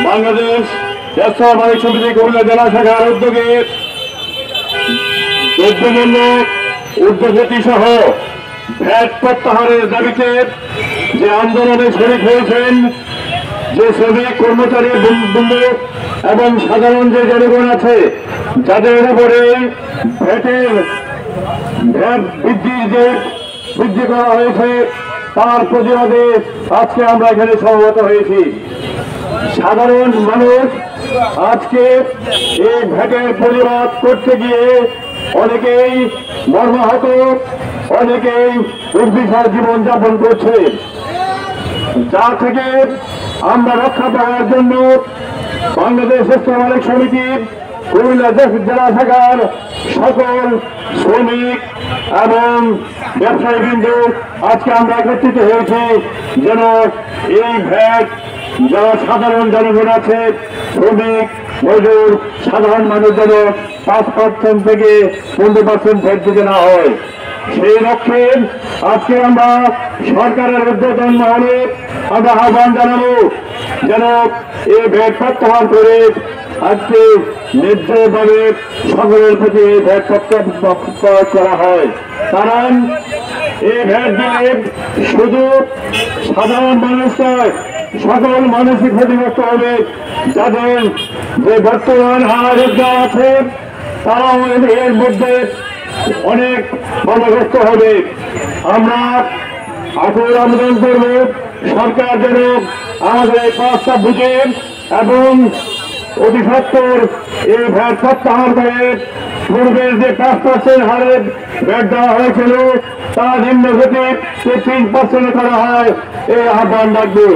বাংলাদেশ ব্যবসা বাণিজ্য সমিতি কুমিল্লা জেলা শাখার উদ্যোগে দ্রব্যমূল্য ঊর্ধ্বগতি সহ ভ্যাট প্রত্যাহারের দাবিতে যে আন্দোলনে শরিক হয়েছেন, যে শ্রমিক কর্মচারী বৃন্দ এবং সাধারণ যে জনগণ আছে, যাদের উপরে ভ্যাট বৃদ্ধি করা হয়েছে, তার প্রতিবাদে আজকে আমরা এখানে সমবেত হয়েছি। সাধারণ মানুষ আজকে এই ভ্যাটের প্রতিবাদ করতে গিয়ে অনেকেই মর্মাহত, অনেকেই দুর্বিষহ জীবনযাপন করছে। যা থেকে আমরা রক্ষা পাওয়ার জন্য বাংলাদেশ ব্যবসা বাণিজ্য সমিতির কুমিল্লা জেলা শাখার সকল শ্রমিক এবং ব্যবসায়ীবৃন্দ আজকে আমরা একত্রিত হয়েছি, যেন এই ভ্যাট যারা সাধারণ জনগণ আছে, শ্রমিক মজুর সাধারণ মানুষ যেন 5% থেকে 15% ভ্যাট দিতে না হয়। সেই লক্ষ্যে আজকে আমরা সরকারের উদ্বোধন মহলে আমরা আহ্বান জানাবো, যেন এই ভ্যাট প্রত্যাহার করে আজকে ন্যায্যভাবে সকলের প্রতি এই ভ্যাট প্রত্যাহার করা হয়। কারণ এই ভ্যাট দিলে শুধু সাধারণ মানুষ নয়, সকল মানুষই ক্ষতিগ্রস্ত হবে। যাদের যে বর্তমান হার আছে তারাও এর মধ্যে অনেক ক্ষতিগ্রস্ত হবে। আমরা আকুল আবেদন করব, সরকার যেন আমাদের এই কাজটা বুঝে এবং অতি সত্বর এই ভ্যাট প্রত্যাহার করে পূর্বের যে 5% হারে ভ্যাট দেওয়া হয়েছিল তা নিম্নগতি 3% করা হয়, এই আহ্বান রাখবে।